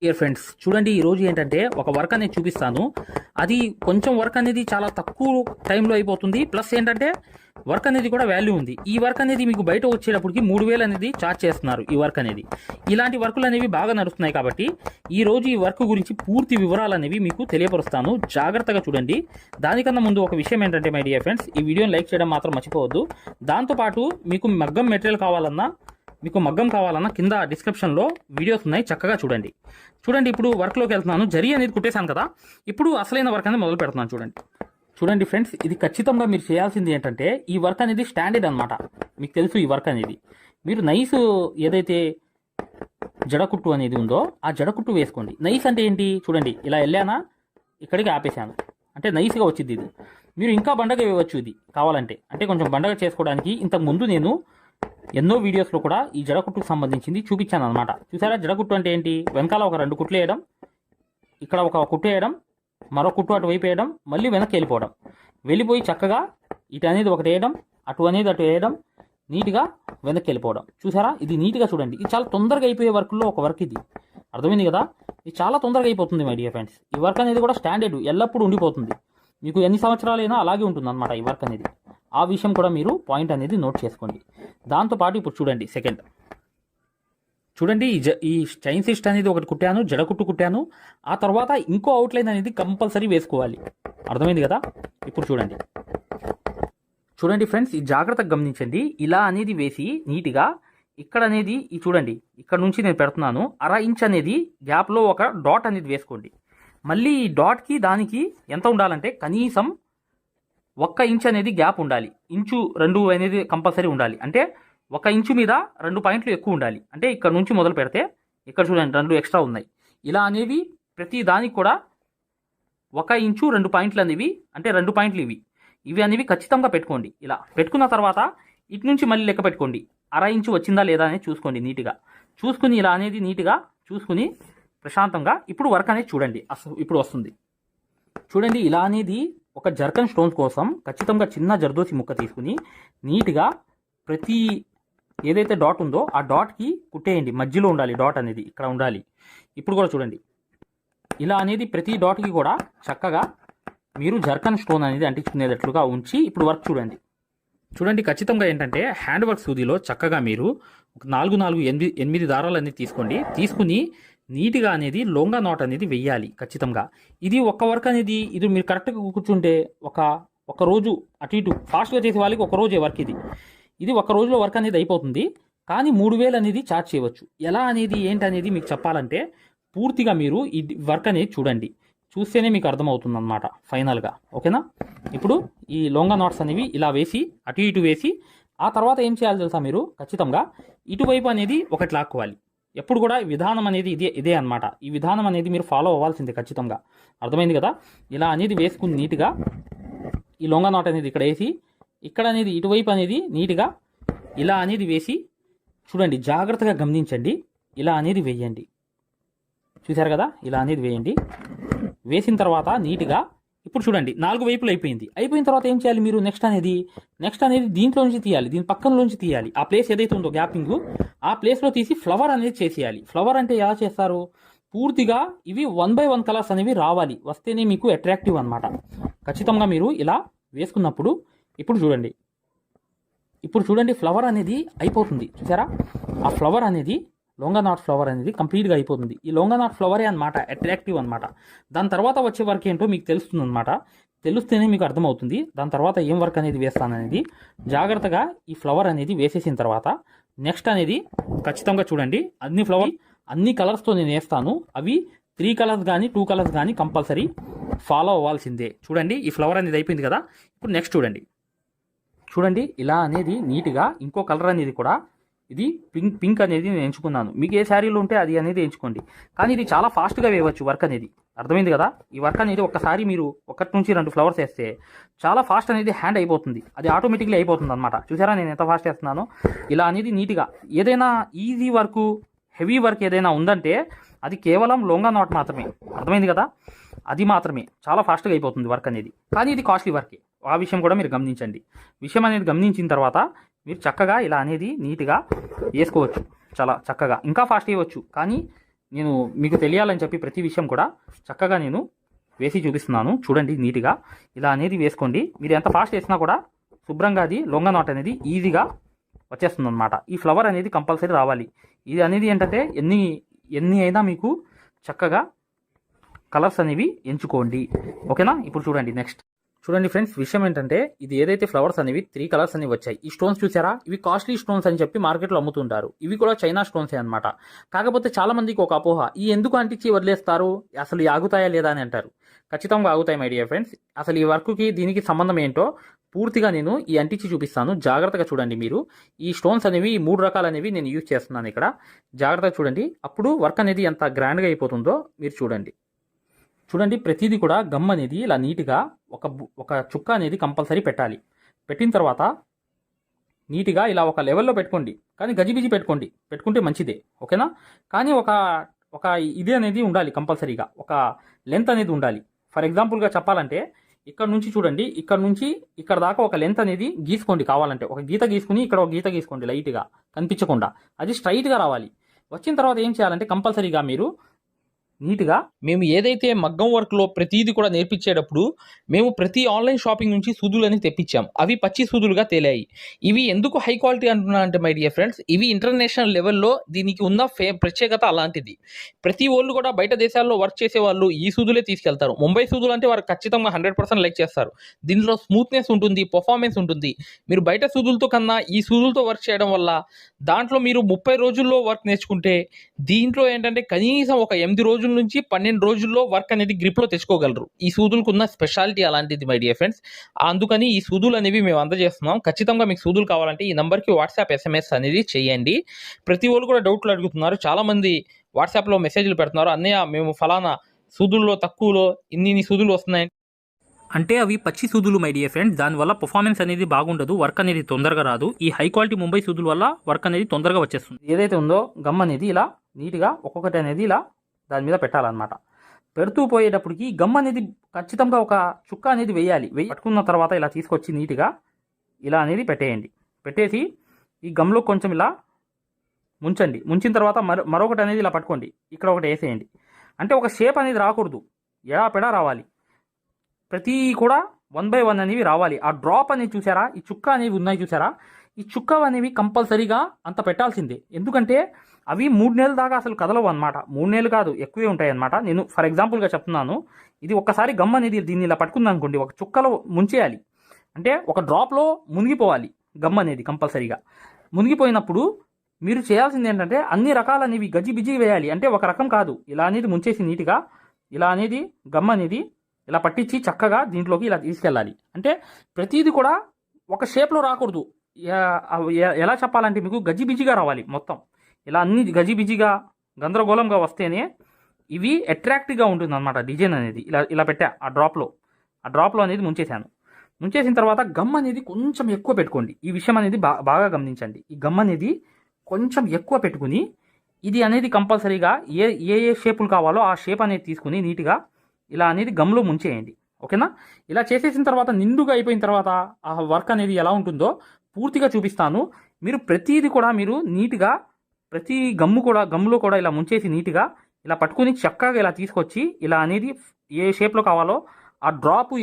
Dear friends, చూడండి ఈరోజు ఏంటంటే ఒక వర్క్ అనేది చూపిస్తాను. అది కొంచెం వర్క్ అనేది చాలా తక్కువ టైంలో అయిపోతుంది. ప్లస్ ఏంటంటే వర్క్ అనేది కూడా వాల్యూ ఉంది. ఈ వర్క్ అనేది మీకు బయట వచ్చేటప్పటికి 3000 అనేది ఛార్జ్ చేస్తున్నారు. ఈ వర్క్ అనేది ఇలాంటి వర్కులు అనేవి బాగా నడుస్తున్నాయి. కాబట్టి ఈ రోజు ఈ వర్క్ గురించి పూర్తి వివరాలు అనేవి మీకు తెలియపరుస్తాను. జాగ్రత్తగా చూడండి. దానికన్నా ముందు ఒక విషయం ఏంటంటే మై డియర్ ఫ్రెండ్స్, ఈ వీడియోని లైక్ చేయడం మాత్రం మర్చిపోవద్దు. దాంతోపాటు మీకు మగ్గం మెటీరియల్ కావాలన్నా, మీకు మగ్గం కావాలన్నా కింద డిస్క్రిప్షన్లో వీడియోస్ ఉన్నాయి, చక్కగా చూడండి. ఇప్పుడు వర్క్లోకి వెళ్తున్నాను. జరీ అనేది కుట్టేశాను కదా, ఇప్పుడు అసలైన వర్క్ అనేది మొదలు పెడుతున్నాను. చూడండి ఫ్రెండ్స్, ఇది ఖచ్చితంగా మీరు చేయాల్సింది ఏంటంటే, ఈ వర్క్ అనేది స్టాండర్డ్ అనమాట. మీకు తెలుసు ఈ వర్క్ అనేది మీరు నైస్ ఏదైతే జడకుట్టు అనేది ఉందో ఆ జడకుట్టు వేసుకోండి. నైస్ అంటే ఏంటి చూడండి, ఇలా వెళ్ళానా ఇక్కడికి ఆపేశాను అంటే నైస్గా వచ్చింది. ఇది మీరు ఇంకా బండగా వేయవచ్చు. ఇది కావాలంటే అంటే కొంచెం బండగా చేసుకోవడానికి ఇంతకు ముందు నేను ఎన్నో వీడియోస్లో కూడా ఈ జడకుట్టుకు సంబంధించింది చూపించాను అనమాట. చూసారా, జడకుట్టు అంటే ఏంటి, వెనకాల ఒక 2 కుట్లు వేయడం, ఇక్కడ ఒక కుట్టు వేయడం, మరో కుట్టు అటు వైపు వేయడం, మళ్ళీ వెనక్కి వెళ్ళిపోయి చక్కగా ఇటు అనేది ఒకటి వేయడం, అటు అనేది అటు వేయడం, నీట్గా వెనక్కి వెళ్ళిపోవడం. చూసారా, ఇది నీట్గా చూడండి. ఇది చాలా తొందరగా అయిపోయే వర్క్లో ఒక వర్క్ ఇది. అర్థమైంది కదా, ఇది చాలా తొందరగా అయిపోతుంది మై డియర్ ఫ్రెండ్స్. ఈ వర్క్ అనేది కూడా స్టాండర్డ్, ఎల్లప్పుడూ ఉండిపోతుంది. మీకు ఎన్ని సంవత్సరాలైనా అలాగే ఉంటుంది అనమాట ఈ వర్క్ అనేది. ఆ విషయం కూడా మీరు పాయింట్ అనేది నోట్ చేసుకోండి. దాంతోపాటు ఇప్పుడు చూడండి ఈ చైన్ సిస్ట్ అనేది ఒకటి కుట్టాను, జడకుట్టు కుట్టాను. ఆ తర్వాత ఇంకో అవుట్లైన్ అనేది కంపల్సరీ వేసుకోవాలి. అర్థమైంది కదా. ఇప్పుడు చూడండి ఫ్రెండ్స్, ఈ జాగ్రత్తగా గమనించండి. ఇలా అనేది వేసి నీట్గా ఇక్కడ అనేది చూడండి, ఇక్కడ నుంచి నేను పెడుతున్నాను. 1/2 ఇంచ్ అనేది గ్యాప్లో ఒక డాట్ అనేది వేసుకోండి. మళ్ళీ ఈ డాట్కి దానికి ఎంత ఉండాలంటే కనీసం 1 ఇంచ్ అనేది గ్యాప్ ఉండాలి. 1-2 అనేది కంపల్సరీ ఉండాలి. అంటే 1 ఇంచు మీద 2 పాయింట్లు ఎక్కువ ఉండాలి. అంటే ఇక్కడ నుంచి మొదలు పెడితే ఇక్కడ చూడండి 2 ఎక్స్ట్రా ఉన్నాయి. ఇలా అనేవి ప్రతి దానికి కూడా 1 ఇంచు 2 పాయింట్లు అనేవి, అంటే 2 పాయింట్లు ఇవి అనేవి ఖచ్చితంగా పెట్టుకోండి. ఇలా పెట్టుకున్న తర్వాత ఇటు నుంచి మళ్ళీ లెక్క పెట్టుకోండి. 1/2 ఇంచు వచ్చిందా లేదా అనేది చూసుకోండి. నీట్గా చూసుకుని ఇలా అనేది నీట్గా చూసుకుని ప్రశాంతంగా ఇప్పుడు వర్క్ అనేది చూడండి. ఇప్పుడు వస్తుంది. చూడండి, ఇలా అనేది ఒక జర్కన్ స్టోన్స్ కోసం ఖచ్చితంగా చిన్న జర్దోసి ముక్క తీసుకుని నీట్గా ప్రతి ఏదైతే డాట్ ఉందో ఆ డాట్కి కుట్టేయండి. మధ్యలో ఉండాలి డాట్ అనేది, ఇక్కడ ఉండాలి. ఇప్పుడు కూడా చూడండి, ఇలా అనేది ప్రతి డాట్కి కూడా చక్కగా మీరు జర్కన్ స్టోన్ అనేది అంటించుకునేటట్లుగా ఉంచి ఇప్పుడు వర్క్ చూడండి. ఖచ్చితంగా ఏంటంటే హ్యాండ్ వర్క్ సూదిలో చక్కగా మీరు ఒక 4-8 దారాలు అనేది తీసుకుని నీట్గా అనేది లొంగా నాట్ అనేది వెయ్యాలి ఖచ్చితంగా. ఇది ఒక్క వర్క్ అనేది ఇది మీరు కరెక్ట్గా కూర్చుంటే ఒక రోజు అటు ఇటు ఫాస్ట్గా చేసే వాళ్ళకి ఒక రోజే వర్క్ ఇది ఒక రోజులో వర్క్ అనేది అయిపోతుంది. కానీ 3000 అనేది ఛార్జ్ చేయవచ్చు. ఎలా అనేది ఏంటనేది మీకు చెప్పాలంటే పూర్తిగా మీరు ఈ వర్క్ అనేది చూస్తేనే మీకు అర్థమవుతుంది అనమాట ఫైనల్గా. ఓకేనా. ఇప్పుడు ఈ లొంగా నాట్స్ అనేవి ఇలా వేసి అటు ఇటు వేసి ఆ తర్వాత ఏం చేయాలి తెలుసా, మీరు ఖచ్చితంగా ఇటువైపు అనేది ఒకటి లాక్కోవాలి. ఎప్పుడు కూడా విధానం అనేది ఇదే అనమాట. ఈ విధానం అనేది మీరు ఫాలో అవ్వాల్సిందే ఖచ్చితంగా. అర్థమైంది కదా. ఇలా అనేది వేసుకుని నీట్గా ఈ లొంగా నాట్ అనేది ఇక్కడ వేసి ఇక్కడ అనేది ఇటువైపు అనేది నీట్గా ఇలా అనేది వేసి చూడండి, జాగ్రత్తగా గమనించండి. ఇలా అనేది వేయండి. చూశారు కదా, ఇలా అనేది వేయండి. వేసిన తర్వాత నీట్గా ఇప్పుడు చూడండి 4 వైపులు అయిపోయిన తర్వాత ఏం చేయాలి మీరు, నెక్స్ట్ అనేది దీంట్లోంచి తీయాలి, దీని పక్కనలోంచి తీయాలి. ఆ ప్లేస్ ఏదైతే ఉందో గ్యాపింగ్, ఆ ప్లేస్లో తీసి ఫ్లవర్ అనేది చేసేయాలి. ఫ్లవర్ అంటే ఎలా చేస్తారు, పూర్తిగా ఇవి 1 by 1 కలర్స్ అనేవి రావాలి. వస్తేనే మీకు అట్రాక్టివ్ అనమాట. ఖచ్చితంగా మీరు ఇలా వేసుకున్నప్పుడు ఇప్పుడు చూడండి ఫ్లవర్ అనేది అయిపోతుంది. చూసారా, ఆ ఫ్లవర్ అనేది లొంగా నాట్ ఫ్లవర్ అనేది కంప్లీట్గా అయిపోతుంది. ఈ లొంగా నాట్ ఫ్లవరే అనమాట అట్రాక్టివ్ అనమాట. దాని తర్వాత వచ్చే వర్క్ ఏంటో మీకు తెలుస్తుంది అనమాట. తెలుస్తేనే మీకు అర్థమవుతుంది. దాని తర్వాత ఏం వర్క్ అనేది వేస్తాననేది జాగ్రత్తగా ఈ ఫ్లవర్ అనేది వేసేసిన తర్వాత నెక్స్ట్ అనేది ఖచ్చితంగా చూడండి, అన్ని కలర్స్తో నేను వేస్తాను. అవి 3 కలర్స్ కానీ 2 కలర్స్ కానీ కంపల్సరీ ఫాలో అవ్వాల్సిందే. చూడండి, ఈ ఫ్లవర్ అనేది అయిపోయింది కదా. ఇప్పుడు నెక్స్ట్ చూడండి ఇలా అనేది నీట్గా ఇంకో కలర్ అనేది కూడా ఇది పింక్ అనేది నేను ఎంచుకున్నాను. మీకు ఏ శారీలో ఉంటే అది అనేది ఎంచుకోండి. కానీ ఇది చాలా ఫాస్ట్గా వేయవచ్చు వర్క్ అనేది. అర్థమైంది కదా. ఈ వర్క్ అనేది ఒక్కసారి మీరు 1 నుంచి 2 ఫ్లవర్స్ వేస్తే చాలా ఫాస్ట్ అనేది హ్యాండ్ అయిపోతుంది. అది ఆటోమేటిక్లీ అయిపోతుంది అనమాట. చూసారా నేను ఎంత ఫాస్ట్ వేస్తున్నానో. ఇలా అనేది నీట్గా ఏదైనా ఈజీ వర్క్ హెవీ వర్క్ ఏదైనా ఉందంటే అది కేవలం లొంగా నాట్ మాత్రమే. అర్థమైంది కదా, అది మాత్రమే చాలా ఫాస్ట్గా అయిపోతుంది వర్క్ అనేది. కానీ ఇది కాస్ట్లీ వర్కే. ఆ విషయం కూడా మీరు గమనించండి. విషయం అనేది గమనించిన తర్వాత మీరు చక్కగా ఇలా అనేది నీట్గా వేసుకోవచ్చు. చాలా చక్కగా ఇంకా ఫాస్ట్ వేయవచ్చు. కానీ నేను మీకు తెలియాలని చెప్పి ప్రతి విషయం కూడా చక్కగా నేను వేసి చూపిస్తున్నాను. చూడండి నీట్గా ఇలా అనేది వేసుకోండి. మీరు ఎంత ఫాస్ట్ వేసినా కూడా శుభ్రంగా అది లొంగ నాట్ అనేది ఈజీగా వచ్చేస్తుంది అనమాట. ఈ ఫ్లవర్ అనేది కంపల్సరీ రావాలి. ఇది అనేది ఏంటంటే ఎన్ని అయినా మీకు చక్కగా కలర్స్ అనేవి ఎంచుకోండి. ఓకేనా? ఇప్పుడు చూడండి నెక్స్ట్. చూడండి ఫ్రెండ్స్, విషయం ఏంటంటే ఇది ఏదైతే ఫ్లవర్స్ అనేవి 3 కలర్స్ అనేవి వచ్చాయి. ఈ స్టోన్స్ చూసారా? ఇవి కాస్ట్లీ స్టోన్స్ అని చెప్పి మార్కెట్లో అమ్ముతుంటారు. ఇవి కూడా చైనా స్టోన్సే అనమాట. కాకపోతే చాలా మందికి ఒక అపోహ, ఈ ఎందుకు అంటించి వదిలేస్తారు, అసలు ఈ ఆగుతాయా లేదా అని అంటారు. ఖచ్చితంగా ఆగుతాయి మై డియర్ ఫ్రెండ్స్. అసలు ఈ వర్క్కి దీనికి సంబంధం ఏంటో పూర్తిగా నేను ఈ అంటించి చూపిస్తాను. జాగ్రత్తగా చూడండి. మీరు ఈ స్టోన్స్ అనేవి 3 రకాలు అనేవి నేను యూజ్ చేస్తున్నాను ఇక్కడ. జాగ్రత్తగా చూడండి. అప్పుడు వర్క్ అనేది ఎంత గ్రాండ్గా అయిపోతుందో మీరు చూడండి. చూడండి, ప్రతిదీ కూడా గమ్ అనేది ఇలా నీట్గా ఒక చుక్క అనేది కంపల్సరీ పెట్టాలి. పెట్టిన తర్వాత నీట్గా ఇలా ఒక లెవెల్లో పెట్టుకోండి. కానీ గజిబిజి పెట్టుకుంటే మంచిదే. ఓకేనా? కానీ ఒక ఇది అనేది ఉండాలి కంపల్సరీగా. ఒక లెంత్ అనేది ఉండాలి. ఫర్ ఎగ్జాంపుల్గా చెప్పాలంటే ఇక్కడ నుంచి చూడండి, ఇక్కడ నుంచి ఇక్కడ దాకా ఒక లెంత్ అనేది గీసుకోండి. కావాలంటే ఒక గీత గీసుకుని ఇక్కడ ఒక గీత గీసుకోండి లైట్గా కనిపించకుండా. అది స్ట్రైట్గా రావాలి. వచ్చిన తర్వాత ఏం చేయాలంటే కంపల్సరీగా మీరు నీట్గా మేము ఏదైతే మగ్గం వర్క్లో ప్రతిదీ కూడా నేర్పించేటప్పుడు మేము ప్రతి ఆన్లైన్ షాపింగ్ నుంచి సూదులని తెప్పించాం. అవి పచ్చి సూదులుగా తేలాయి. ఇవి ఎందుకు హై క్వాలిటీ అంటున్నా అంటే మై డియర్ ఫ్రెండ్స్, ఇవి ఇంటర్నేషనల్ లెవెల్లో దీనికి ఉన్న ప్రత్యేకత అలాంటిది. ప్రతి వాళ్ళు కూడా బయట దేశాల్లో వర్క్ చేసే వాళ్ళు ఈ సూదులే తీసుకెళ్తారు. ముంబై సూదులు అంటే వారు ఖచ్చితంగా 100% లైక్ చేస్తారు. దీనిలో స్మూత్నెస్ ఉంటుంది, పర్ఫార్మెన్స్ ఉంటుంది. మీరు బయట సూదులతో కన్నా ఈ సూదులతో వర్క్ చేయడం వల్ల దాంట్లో మీరు 30 రోజుల్లో వర్క్ నేర్చుకుంటే దీంట్లో ఏంటంటే కనీసం ఒక 8 రోజుల నుంచి 12 రోజుల్లో వర్క్ అనేది గ్రిప్లో తెచ్చుకోగలరు. ఈ సూదులకు ఉన్న స్పెషాలిటీ అలాంటిది మై డియర్ ఫ్రెండ్స్. అందుకని ఈ సూదులు అనేవి మేము అందజేస్తున్నాం. ఖచ్చితంగా మీకు సూదులు కావాలంటే ఈ నెంబర్కి వాట్సాప్ SMS అనేది చేయండి. ప్రతి వాళ్ళు కూడా డౌట్లు అడుగుతున్నారు. చాలామంది వాట్సాప్లో మెసేజ్లు పెడుతున్నారు, అన్నయ్య మేము ఫలానా సూదుల్లో తక్కువలో ఇన్ని సూదులు వస్తున్నాయి అంటే అవి పచ్చి సూదులు మై డియర్ ఫ్రెండ్స్. దానివల్ల పర్ఫార్మెన్స్ అనేది బాగుండదు, వర్క్ అనేది తొందరగా రాదు. ఈ హై క్వాలిటీ ముంబై సూదుల వల్ల వర్క్ అనేది తొందరగా వచ్చేస్తుంది. ఏదైతే ఉందో గమ్ అనేది ఇలా నీట్గా ఒక్కొక్కటి అనేది ఇలా దాని మీద పెట్టాలన్నమాట. పెడుతూ పోయేటప్పటికి గమ్ అనేది ఖచ్చితంగా ఒక చుక్క అనేది వేయాలి. పట్టుకున్న తర్వాత ఇలా తీసుకొచ్చి నీట్గా ఇలా అనేది పెట్టేయండి. పెట్టేసి ఈ గమ్లో కొంచెం ఇలా ముంచండి. ముంచిన తర్వాత మరొకటి అనేది ఇలా పట్టుకోండి. ఇక్కడ ఒకటి వేసేయండి. అంటే ఒక షేప్ అనేది రాకూడదు, ఎడాపెడా రావాలి. ప్రతి కూడా 1 by 1 అనేవి రావాలి. ఆ డ్రాప్ అనేది చూసారా, ఈ చుక్క అనేవి ఉన్నాయి చూసారా, ఈ చుక్క అనేవి కంపల్సరీగా అంత పెట్టాల్సిందే. ఎందుకంటే అవి 3 నెలల దాకా అసలు కదలవు అనమాట. 3 నెలలు కాదు, ఎక్కువే ఉంటాయి అనమాట. నేను ఫర్ ఎగ్జాంపుల్గా చెప్తున్నాను. ఇది ఒక్కసారి గమ్ అనేది దీన్ని ఇలా పట్టుకుంది అనుకోండి, ఒక చుక్కలో ముంచేయాలి. అంటే ఒక డ్రాప్లో మునిగిపోవాలి గమ్ అనేది కంపల్సరీగా. మునిగిపోయినప్పుడు మీరు చేయాల్సింది ఏంటంటే అన్ని రకాలనేవి గజిబిజి వేయాలి. అంటే ఒక రకం కాదు, ఇలా అనేది ముంచేసి నీట్గా ఇలా అనేది గమ్ అనేది ఇలా పట్టించి చక్కగా దీంట్లోకి ఇలా తీసుకెళ్ళాలి. అంటే ప్రతిదీ కూడా ఒక షేప్లో రాకూడదు. ఎలా చెప్పాలంటే మీకు గజిబిజిగా రావాలి మొత్తం. ఇలా అన్ని గజిబిజిగా గందరగోళంగా వస్తేనే ఇవి అట్రాక్టివ్గా ఉంటుంది అనమాట డిజైన్ అనేది. ఇలా పెట్టా ఆ డ్రాప్లో అనేది ముంచేశాను. ముంచేసిన తర్వాత గమ్ అనేది కొంచెం ఎక్కువ పెట్టుకోండి. ఈ విషయం అనేది బాగా గమనించండి. ఈ గమ్ అనేది కొంచెం ఎక్కువ పెట్టుకుని ఇది అనేది కంపల్సరీగా ఏ షేపులు కావాలో ఆ షేప్ అనేది తీసుకుని నీట్గా ఇలా అనేది గమ్లో ముంచేయండి. ఓకేనా? ఇలా చేసేసిన తర్వాత నిండుగా అయిపోయిన తర్వాత ఆ వర్క్ అనేది ఎలా ఉంటుందో పూర్తిగా చూపిస్తాను. మీరు ప్రతిదీ కూడా మీరు నీట్గా ప్రతి గమ్లో కూడా ఇలా ముంచేసి నీట్గా ఇలా పట్టుకుని చక్కగా ఇలా తీసుకొచ్చి ఇలా అనేది ఏ షేప్లో కావాలో ఆ డ్రాప్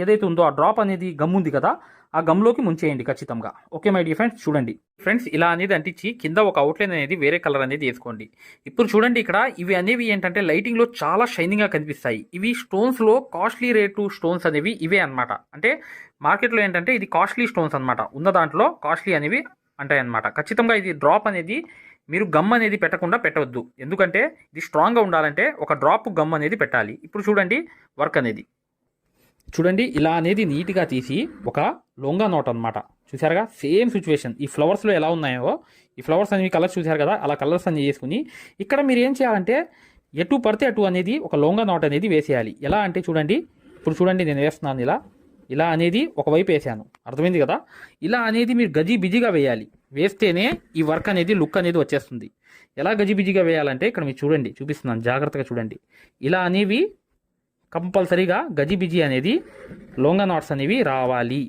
ఏదైతే ఉందో ఆ డ్రాప్ అనేది గమ్ ఉంది కదా, ఆ గమ్లోకి ముంచేయండి ఖచ్చితంగా. ఓకే మై డియర్ ఫ్రెండ్స్, చూడండి ఫ్రెండ్స్, ఇలా అనేది అంటించి కింద ఒక అవుట్లైన్ అనేది వేరే కలర్ అనేది వేసుకోండి. ఇప్పుడు చూడండి, ఇక్కడ ఇవి అనేవి ఏంటంటే లైటింగ్లో చాలా షైనింగ్గా కనిపిస్తాయి. ఇవి స్టోన్స్లో కాస్ట్లీ రేటు స్టోన్స్ అనేవి ఇవే అనమాట. అంటే మార్కెట్లో ఏంటంటే ఇది కాస్ట్లీ స్టోన్స్ అనమాట. ఉన్న దాంట్లో కాస్ట్లీ అనేవి అంటాయన్నమాట. ఖచ్చితంగా ఇది డ్రాప్ అనేది మీరు గమ్ అనేది పెట్టవద్దు. ఎందుకంటే ఇది స్ట్రాంగ్గా ఉండాలంటే ఒక డ్రాప్ గమ్ అనేది పెట్టాలి. ఇప్పుడు చూడండి వర్క్ అనేది చూడండి, ఇలా అనేది నీట్గా తీసి ఒక లొంగా నోట్ అనమాట. చూసారుగా, సేమ్ సిచ్యువేషన్ ఈ ఫ్లవర్స్లో ఎలా ఉన్నాయో ఈ ఫ్లవర్స్ అనేవి కలర్స్ చూసారు కదా, అలా కలర్స్ అన్ని చేసుకుని ఇక్కడ మీరు ఏం చేయాలంటే ఎటు పడితే అటు అనేది ఒక లొంగా నోట్ అనేది వేసేయాలి. ఎలా అంటే చూడండి, ఇప్పుడు చూడండి నేను వేస్తున్నాను ఇలా అనేది ఒకవైపు వేసాను, అర్థమైంది కదా. ఇలా అనేది మీరు గజిబిజిగా వేయాలి. వేస్తేనే ఈ వర్క్ అనేది లుక్ అనేది వచ్చేస్తుంది. ఎలా గజిబిజిగా వేయాలంటే ఇక్కడ మీరు చూడండి, చూపిస్తున్నాను, జాగ్రత్తగా చూడండి. ఇలా అనేవి కంపల్సరీగా గజిబిజి అనేది లొంగా నాట్స్ అనేవి రావాలి.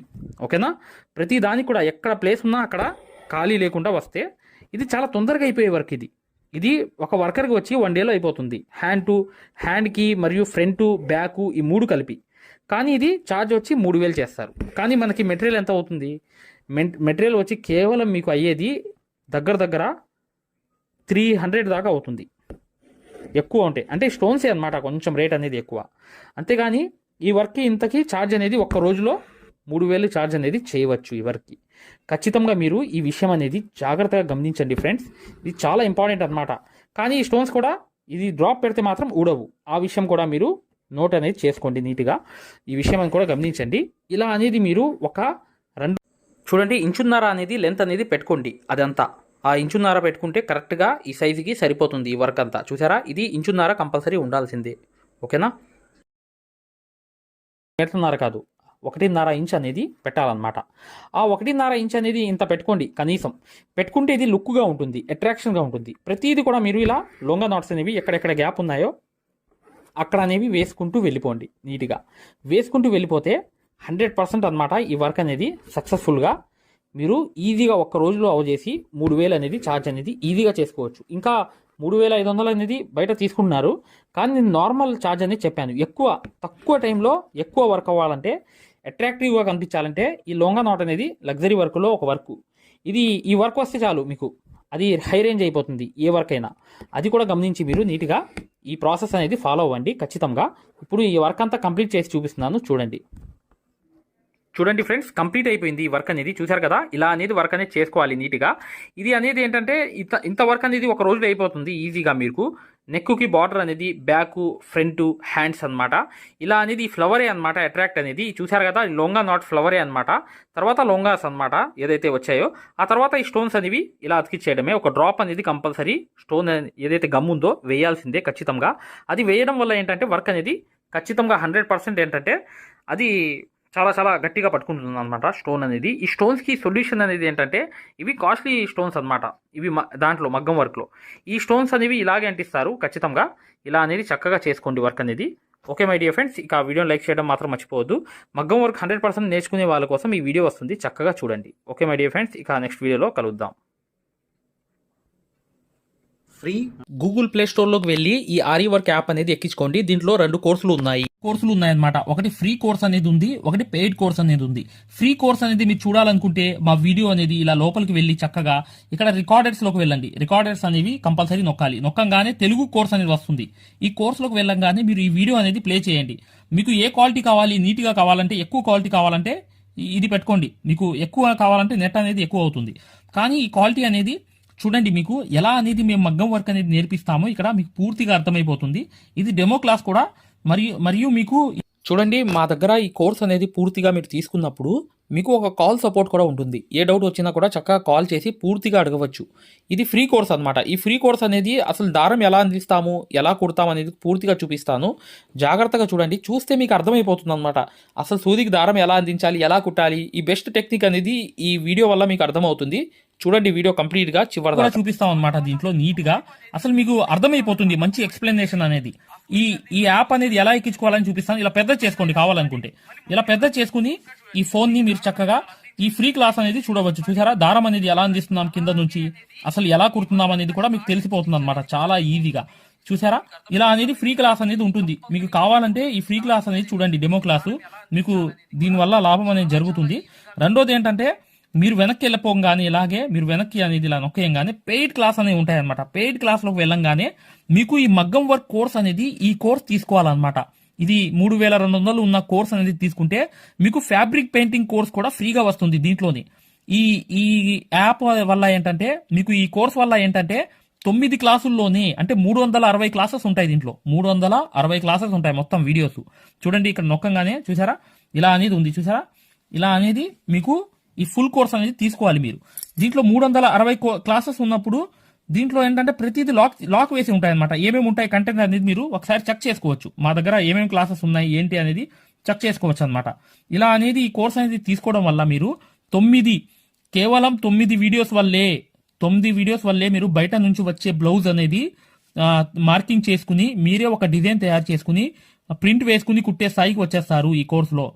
ఓకేనా? ప్రతి దానికి కూడా ఎక్కడ ప్లేస్ ఉన్నా అక్కడ ఖాళీ లేకుండా వస్తే ఇది చాలా తొందరగా అయిపోయే వర్క్. ఇది ఒక వర్కర్కి వచ్చి 1 డేలో అయిపోతుంది. హ్యాండ్కి మరియు ఫ్రంట్ బ్యాక్ ఈ 3 కలిపి. కానీ ఇది ఛార్జ్ వచ్చి 3000 చేస్తారు. కానీ మనకి మెటీరియల్ ఎంత అవుతుంది? మెటీరియల్ వచ్చి కేవలం మీకు అయ్యేది దగ్గర 300 దాకా అవుతుంది. ఎక్కువ ఉంటాయి అంటే స్టోన్సే అనమాట, కొంచెం రేట్ అనేది ఎక్కువ. అంతేగాని ఈ వర్క్కి ఇంతకీ ఛార్జ్ అనేది ఒక్క రోజులో 3000 ఛార్జ్ అనేది చేయవచ్చు ఈ వర్క్కి. ఖచ్చితంగా మీరు ఈ విషయం అనేది జాగ్రత్తగా గమనించండి ఫ్రెండ్స్, ఇది చాలా ఇంపార్టెంట్ అనమాట. కానీ ఈ స్టోన్స్ కూడా ఇది డ్రాప్ పెడితే మాత్రం ఊడవు, ఆ విషయం కూడా మీరు నోట్ అనేది చేసుకోండి నీట్గా. ఈ విషయం అని కూడా గమనించండి. ఇలా అనేది మీరు ఒక 2 చూడండి 1.5 అనేది లెంత్ అనేది పెట్టుకోండి. అదంతా ఆ 1.5 పెట్టుకుంటే కరెక్ట్గా ఈ సైజుకి సరిపోతుంది ఈ వర్క్ అంతా. చూసారా, ఇది 1.5 కంపల్సరీ ఉండాల్సిందే. ఓకేనా, 1.5 కాదు 1.5 ఇంచ్ అనేది పెట్టాలన్నమాట. ఆ 1.5 ఇంచ్ అనేది ఇంత పెట్టుకోండి కనీసం. పెట్టుకుంటే ఇది లుక్గా ఉంటుంది, అట్రాక్షన్గా ఉంటుంది. ప్రతిదీ కూడా మీరు ఇలా లొంగ నాట్స్ అనేవి ఎక్కడెక్కడ గ్యాప్ ఉన్నాయో అక్కడ అనేవి వేసుకుంటూ వెళ్ళిపోండి. నీట్గా వేసుకుంటూ వెళ్ళిపోతే 100% అనమాట ఈ వర్క్ అనేది సక్సెస్ఫుల్గా మీరు ఈజీగా ఒక్క రోజులో అవజేసి 3000 అనేది ఛార్జ్ అనేది ఈజీగా చేసుకోవచ్చు. ఇంకా 3500 అనేది బయట తీసుకుంటున్నారు, కానీ నేను నార్మల్ ఛార్జ్ అనేది చెప్పాను. తక్కువ టైంలో ఎక్కువ వర్క్ అవ్వాలంటే, అట్రాక్టివ్గా కనిపించాలంటే ఈ లొంగా నాట్ అనేది లగ్జరీ వర్క్లో ఒక వర్క్. ఈ వర్క్ వస్తే చాలు మీకు అది హై రేంజ్ అయిపోతుంది ఏ వర్క్ అయినా. అది కూడా గమనించి మీరు నీట్గా ఈ ప్రాసెస్ అనేది ఫాలో అవ్వండి ఖచ్చితంగా. ఇప్పుడు ఈ వర్క్ అంతా కంప్లీట్ చేసి చూపిస్తున్నాను చూడండి ఫ్రెండ్స్, కంప్లీట్ అయిపోయింది ఈ వర్క్ అనేది. చూసారు కదా, ఇలా అనేది వర్క్ అనేది చేసుకోవాలి నీట్గా. ఇది అనేది ఏంటంటే ఇంత వర్క్ అనేది ఒక రోజులో అయిపోతుంది ఈజీగా. మీకు నెక్కి బార్డర్ అనేది బ్యాక్ ఫ్రంట్ హ్యాండ్స్ అనమాట. ఇలా అనేది ఈ ఫ్లవరే అనమాట అట్రాక్ట్ అనేది. చూసారు కదా, లొంగా నాట్ ఫ్లవరే అనమాట. తర్వాత లొంగాస్ అనమాట ఏదైతే వచ్చాయో, ఆ తర్వాత ఈ స్టోన్స్ అనేవి ఇలా అతికిచ్చేయడమే. ఒక డ్రాప్ అనేది కంపల్సరీ స్టోన్ ఏదైతే గమ్ ఉందో వేయాల్సిందే ఖచ్చితంగా. అది వేయడం వల్ల ఏంటంటే వర్క్ అనేది ఖచ్చితంగా 100% ఏంటంటే అది చాలా గట్టిగా పట్టుకుంటుంది అనమాట స్టోన్ అనేది. ఈ స్టోన్స్కి సొల్యూషన్ అనేది ఏంటంటే, ఇవి కాస్ట్లీ స్టోన్స్ అనమాట. ఇవి దాంట్లో మగ్గం వర్క్లో ఈ స్టోన్స్ అనేవి ఇలాగే అంటిస్తారు. ఖచ్చితంగా ఇలా అనేది చక్కగా చేసుకోండి వర్క్ అనేది. ఓకే మై డియర్ ఫ్రెండ్స్, ఇక వీడియోని లైక్ చేయడం మాత్రం మర్చిపోవద్దు. మగ్గం వర్క్ 100% నేర్చుకునే వాళ్ళ కోసం ఈ వీడియో వస్తుంది, చక్కగా చూడండి. ఓకే మై డియర్ ఫ్రెండ్స్, ఇక నెక్స్ట్ వీడియోలో కలుద్దాం. ఫ్రీ గూగుల్ ప్లే స్టోర్లోకి వెళ్ళి ఈ ఆరి వర్క్ యాప్ అనేది ఎక్కించుకోండి. దీంట్లో 2 కోర్సులు ఉన్నాయన్నమాట. ఒకటి ఫ్రీ కోర్స్ అనేది ఉంది, ఒకటి పెయిడ్ కోర్స్ అనేది ఉంది. ఫ్రీ కోర్స్ అనేది మీరు చూడాలనుకుంటే మా వీడియో అనేది ఇలా లోపలికి వెళ్ళి చక్కగా ఇక్కడ రికార్డర్స్లోకి వెళ్ళండి. రికార్డర్స్ అనేవి కంపల్సరీ నొక్కంగానే తెలుగు కోర్స్ అనేది వస్తుంది. ఈ కోర్సులోకి వెళ్ళంగానే మీరు ఈ వీడియో అనేది ప్లే చేయండి. మీకు ఏ క్వాలిటీ కావాలి, నీట్గా కావాలంటే, ఎక్కువ క్వాలిటీ కావాలంటే ఇది పెట్టుకోండి. మీకు ఎక్కువ కావాలంటే నెట్ అనేది ఎక్కువ అవుతుంది. కానీ ఈ క్వాలిటీ అనేది చూడండి, మీకు ఎలా అనేది మేము మగ్గం వర్క్ అనేది నేర్పిస్తామో ఇక్కడ మీకు పూర్తిగా అర్థమైపోతుంది. ఇది డెమో క్లాస్ కూడా. మరియు మీకు చూడండి, మా దగ్గర ఈ కోర్స్ అనేది పూర్తిగా మీరు తీసుకున్నప్పుడు మీకు ఒక కాల్ సపోర్ట్ కూడా ఉంటుంది. ఏ డౌట్ వచ్చినా కూడా చక్కగా కాల్ చేసి పూర్తిగా అడగవచ్చు. ఇది ఫ్రీ కోర్స్ అనమాట. ఈ ఫ్రీ కోర్స్ అనేది అసలు దారం ఎలా అందిస్తాము, ఎలా కుడతాము అనేది పూర్తిగా చూపిస్తాను. జాగ్రత్తగా చూడండి, చూస్తే మీకు అర్థమైపోతుంది అనమాట. అసలు సూదికి దారం ఎలా అందించాలి, ఎలా కుట్టాలి, ఈ బెస్ట్ టెక్నిక్ అనేది ఈ వీడియో వల్ల మీకు అర్థమవుతుంది. చూడండి, వీడియో కంప్లీట్ గా చివరి దాకా చూపిస్తాం అనమాట. దీంట్లో నీట్ గా అసలు మీకు అర్థమైపోతుంది, మంచి ఎక్స్ప్లెనేషన్ అనేది. ఈ యాప్ అనేది ఎలా ఎక్కించుకోవాలని చూపిస్తాను. ఇలా పెద్ద చేసుకోండి కావాలనుకుంటే. ఇలా పెద్ద చేసుకుని ఈ ఫోన్ ని మీరు చక్కగా ఈ ఫ్రీ క్లాస్ అనేది చూడవచ్చు. చూసారా, దారం అనేది ఎలా అందిస్తున్నాం కింద నుంచి, అసలు ఎలా కుడుతున్నాం అనేది కూడా మీకు తెలిసిపోతుంది అనమాట చాలా ఈజీగా. చూసారా, ఇలా అనేది ఫ్రీ క్లాస్ అనేది ఉంటుంది. మీకు కావాలంటే ఈ ఫ్రీ క్లాస్ అనేది చూడండి, డెమో క్లాసు. మీకు దీనివల్ల లాభం అనేది జరుగుతుంది. రెండోది ఏంటంటే, మీరు వెనక్కి వెళ్ళిపోగానే ఇలాగే మీరు వెనక్కి అనేది ఇలా నొక్కేయంగానే పెయిడ్ క్లాస్ అనేవి ఉంటాయన్నమాట. పెయిడ్ క్లాస్లోకి వెళ్ళంగానే మీకు ఈ మగ్గం వర్క్ కోర్స్ అనేది ఈ కోర్స్ తీసుకోవాలన్నమాట. ఇది 3200 ఉన్న కోర్స్ అనేది తీసుకుంటే మీకు ఫ్యాబ్రిక్ పెయింటింగ్ కోర్స్ కూడా ఫ్రీగా వస్తుంది దీంట్లోనే. ఈ యాప్ వల్ల ఏంటంటే, మీకు ఈ కోర్స్ వల్ల ఏంటంటే 9 క్లాసుల్లోనే అంటే 360 క్లాసెస్ ఉంటాయి. దీంట్లో 360 క్లాసెస్ ఉంటాయి మొత్తం వీడియోస్. చూడండి, ఇక్కడ నొక్కంగానే చూసారా ఇలా అనేది ఉంది. చూసారా, ఇలా అనేది మీకు ఈ ఫుల్ కోర్స్ అనేది తీసుకోవాలి మీరు. దీంట్లో 360 క్లాసెస్ ఉన్నప్పుడు దీంట్లో ఏంటంటే ప్రతిదీ లాక్ వేసి ఉంటాయన్నమాట. ఏమేమి ఉంటాయి కంటెంట్ అనేది మీరు ఒకసారి చెక్ చేసుకోవచ్చు. మా దగ్గర ఏమేమి క్లాసెస్ ఉన్నాయి ఏంటి అనేది చెక్ చేసుకోవచ్చు అనమాట. ఇలా అనేది ఈ కోర్స్ అనేది తీసుకోవడం వల్ల మీరు కేవలం 9 వీడియోస్ వల్లే మీరు బయట నుంచి వచ్చే బ్లౌజ్ అనేది మార్కింగ్ చేసుకుని మీరే ఒక డిజైన్ తయారు చేసుకుని ప్రింట్ వేసుకుని కుట్టే స్థాయికి వచ్చేస్తారు ఈ కోర్సులో.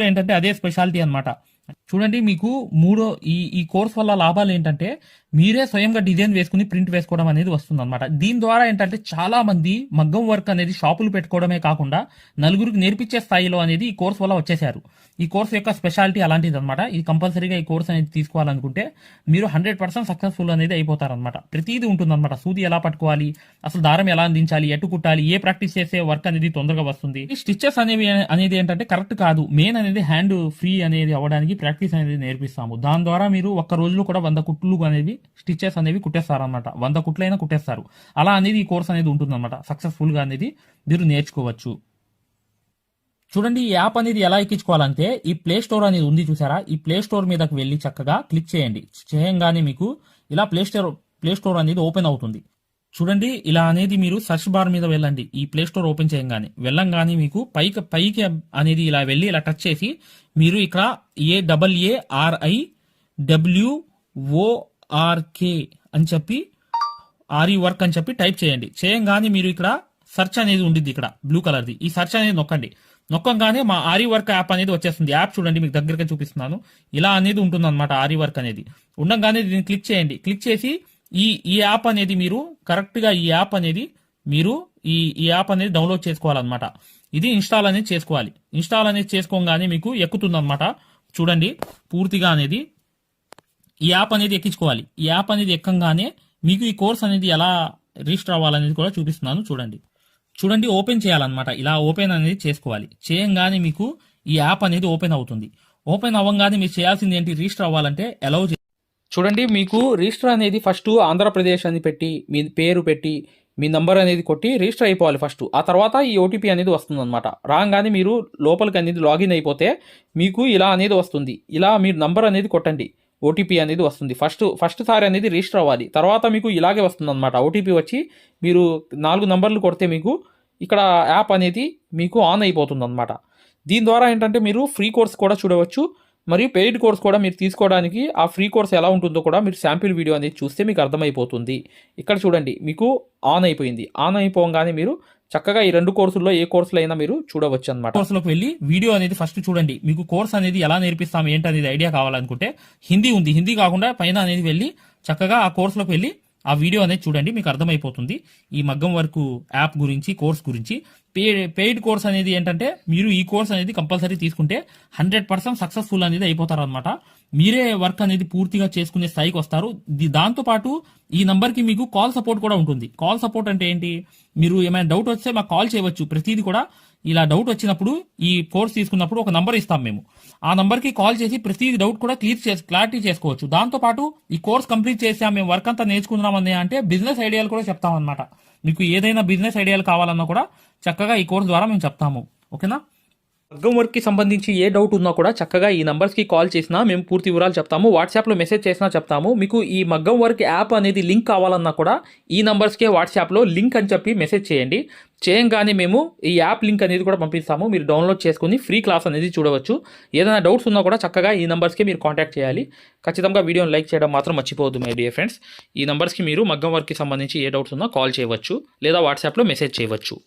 ఏంటంటే అదే స్పెషాలిటీ అనమాట. చూడండి మీకు మూడో ఈ కోర్స్ వల్ల లాభాలు ఏంటంటే మీరే స్వయంగా డిజైన్ వేసుకుని ప్రింట్ వేసుకోవడం అనేది వస్తుంది అనమాట. దీని ద్వారా ఏంటంటే చాలా మంది మగ్గం వర్క్ అనేది షాపులు పెట్టుకోవడమే కాకుండా నలుగురికి నేర్పించే స్థాయిలో అనేది ఈ కోర్స్ వల్ల వచ్చేసారు. ఈ కోర్స్ యొక్క స్పెషాలిటీ అలాంటిది అనమాట. ఇది కంపల్సరీగా ఈ కోర్స్ అనేది తీసుకోవాలనుకుంటే మీరు 100% సక్సెస్ఫుల్ అనేది అయిపోతారనమాట. ప్రతిదీ ఉంటుందన్నమాట. సూది ఎలా పట్టుకోవాలి, అసలు దారం ఎలా అందించాలి, ఎటు కుట్టాలి, ఏ ప్రాక్టీస్ చేసే వర్క్ అనేది తొందరగా వస్తుంది. ఈ స్టిచెస్ అనేది ఏంటంటే కరెక్ట్ కాదు, మెయిన్ అనేది హ్యాండ్ ఫ్రీ అనేది అవ్వడానికి ప్రాక్టీస్ అనేది నేర్పిస్తాము. దాని ద్వారా మీరు ఒక్క రోజులో కూడా 100 కుట్లు అనేవి స్టిచెస్ అనేవి కుట్టేస్తారనమాట. 100 కుట్లైనా కుట్టేస్తారు. అలా అనేది ఈ కోర్స్ అనేది ఉంటుందన్నమాట. సక్సెస్ఫుల్ గా అనేది మీరు నేర్చుకోవచ్చు. చూడండి ఈ యాప్ అనేది ఎలా ఎక్కించుకోవాలంటే ఈ ప్లే స్టోర్ అనేది ఉంది చూసారా, ఈ ప్లే స్టోర్ మీదకి వెళ్ళి చక్కగా క్లిక్ చేయండి. చేయంగానే మీకు ఇలా ప్లే స్టోర్ అనేది ఓపెన్ అవుతుంది. చూడండి ఇలా అనేది మీరు సెర్చ్ బార్ మీద వెళ్ళండి. ఈ ప్లే స్టోర్ ఓపెన్ చేయంగానే వెళ్ళంగానే మీకు పైకి అనేది ఇలా వెళ్ళి ఇలా టచ్ చేసి మీరు ఇక్కడ AARIWORK అని చెప్పి ఆర్ఈ వర్క్ అని చెప్పి టైప్ చేయండి. చేయంగానే మీరు ఇక్కడ సెర్చ్ అనేది ఉండిద్ది, ఇక్కడ బ్లూ కలర్ది. ఈ సెర్చ్ అనేది నొక్కండి. నొక్కంగానే మా ఆర్ఈ వర్క్ యాప్ అనేది వచ్చేస్తుంది. యాప్ చూడండి మీకు దగ్గరగా చూపిస్తున్నాను. ఇలా అనేది ఉంటుంది అనమాట. ఆర్ఈ వర్క్ అనేది ఉండగానే దీన్ని క్లిక్ చేయండి. క్లిక్ చేసి ఈ యాప్ అనేది మీరు కరెక్ట్ గా ఈ యాప్ అనేది డౌన్లోడ్ చేసుకోవాలన్నమాట. ఇది ఇన్స్టాల్ అనేది చేసుకోవాలి. ఇన్స్టాల్ అనేది చేసుకోగానే మీకు ఎక్కుతుంది అనమాట. చూడండి పూర్తిగా అనేది ఈ యాప్ అనేది ఎక్కించుకోవాలి. ఈ యాప్ అనేది ఎక్కంగానే మీకు ఈ కోర్స్ అనేది ఎలా రిజిస్టర్ అవ్వాలనేది కూడా చూపిస్తున్నాను. చూడండి ఓపెన్ చేయాలన్నమాట. ఇలా ఓపెన్ అనేది చేసుకోవాలి. చేయంగానే మీకు ఈ యాప్ అనేది ఓపెన్ అవుతుంది. ఓపెన్ అవ్వగానే మీరు చేయాల్సింది ఏంటి, రిజిస్టర్ అవ్వాలంటే అలౌ. చూడండి మీకు రిజిస్టర్ అనేది ఫస్ట్ ఆంధ్రప్రదేశ్ అని పెట్టి మీ పేరు పెట్టి మీ నంబర్ అనేది కొట్టి రిజిస్టర్ అయిపోవాలి ఫస్ట్. ఆ తర్వాత ఈ ఓటీపీ అనేది వస్తుందన్నమాట. రాగానే మీరు లోపలికి అనేది లాగిన్ అయిపోతే మీకు ఇలా అనేది వస్తుంది. ఇలా మీరు నంబర్ అనేది కొట్టండి, ఓటీపీ అనేది వస్తుంది. ఫస్ట్ సారి అనేది రిజిస్టర్ అవ్వాలి. తర్వాత మీకు ఇలాగే వస్తుంది అనమాట. ఓటీపీ వచ్చి మీరు 4 నంబర్లు కొడితే మీకు ఇక్కడ యాప్ అనేది మీకు ఆన్ అయిపోతుంది అనమాట. దీని ద్వారా ఏంటంటే మీరు ఫ్రీ కోర్స్ కూడా చూడవచ్చు, మరియు పెయిడ్ కోర్స్ కూడా మీరు తీసుకోవడానికి ఆ ఫ్రీ కోర్స్ ఎలా ఉంటుందో కూడా మీరు శాంపిల్ వీడియో అనేది చూస్తే మీకు అర్థమైపోతుంది. ఇక్కడ చూడండి మీకు ఆన్ అయిపోయింది. ఆన్ అయిపోగానే మీరు చక్కగా ఈ 2 కోర్సుల్లో ఏ కోర్సులో అయినా మీరు చూడవచ్చు అనమాట. కోర్సులోకి వెళ్ళి వీడియో అనేది ఫస్ట్ చూడండి. మీకు కోర్స్ అనేది ఎలా నేర్పిస్తాం ఏంటనేది ఐడియా కావాలనుకుంటే హిందీ ఉంది, హిందీ కాకుండా పైన అనేది వెళ్ళి చక్కగా ఆ కోర్సులోకి వెళ్ళి ఆ వీడియో అనేది చూడండి. మీకు అర్థమైపోతుంది ఈ మగ్గం వర్క్ యాప్ గురించి, కోర్స్ గురించి. పెయిడ్ కోర్స్ అనేది ఏంటంటే మీరు ఈ కోర్స్ అనేది కంపల్సరీ తీసుకుంటే 100% సక్సెస్ఫుల్ అనేది అయిపోతారనమాట. మీరే వర్క్ అనేది పూర్తిగా చేసుకునే స్థాయికి వస్తారు. దాంతోపాటు ఈ నంబర్కి మీకు కాల్ సపోర్ట్ కూడా ఉంటుంది. కాల్ సపోర్ట్ అంటే ఏంటి, మీరు ఏమైనా డౌట్ వస్తే మాకు కాల్ చేయవచ్చు. ప్రతిదీ కూడా ఇలా డౌట్ వచ్చినప్పుడు ఈ కోర్స్ తీసుకున్నప్పుడు ఒక నంబర్ ఇస్తాం మేము. ఆ నంబర్కి కాల్ చేసి ప్రతి డౌట్ కూడా క్లారిటీ చేసుకోవచ్చు. దాంతోపాటు ఈ కోర్స్ కంప్లీట్ చేసాం, మేము వర్క్ అంతా నేర్చుకున్నామని అంటే బిజినెస్ ఐడియాలు కూడా చెప్తాం అనమాట. మీకు ఏదైనా బిజినెస్ ఐడియాలు కావాలన్నా కూడా చక్కగా ఈ కోర్స్ ద్వారా మేము చెప్తాము. ఓకేనా. మగ్గం వర్క్కి సంబంధించి ఏ డౌట్ ఉన్నా కూడా చక్కగా ఈ నంబర్స్కి కాల్ చేసినా మేము పూర్తి వివరాలు చెప్తాము. వాట్సాప్లో మెసేజ్ చేసినా చెప్తాము. మీకు ఈ మగ్గం వర్క్ యాప్ అనేది లింక్ కావాలన్నా కూడా ఈ నంబర్స్కే వాట్సాప్లో లింక్ అని చెప్పి మెసేజ్ చేయండి. చేయంగానే మేము ఈ యాప్ లింక్ అనేది కూడా పంపిస్తాము. మీరు డౌన్లోడ్ చేసుకుని ఫ్రీ క్లాస్ అనేది చూడవచ్చు. ఏదైనా డౌట్స్ ఉన్నా కూడా చక్కగా ఈ నంబర్స్కి మీరు కాంటాక్ట్ చేయాలి. ఖచ్చితంగా వీడియోని లైక్ చేయడం మాత్రం మర్చిపోవద్దు మై డియర్ ఫ్రెండ్స్. ఈ నంబర్స్కి మీరు మగ్గం వర్క్కి సంబంధించి ఏ డౌట్స్ ఉన్నా కాల్ చేయవచ్చు లేదా వాట్సాప్లో మెసేజ్ చేయవచ్చు.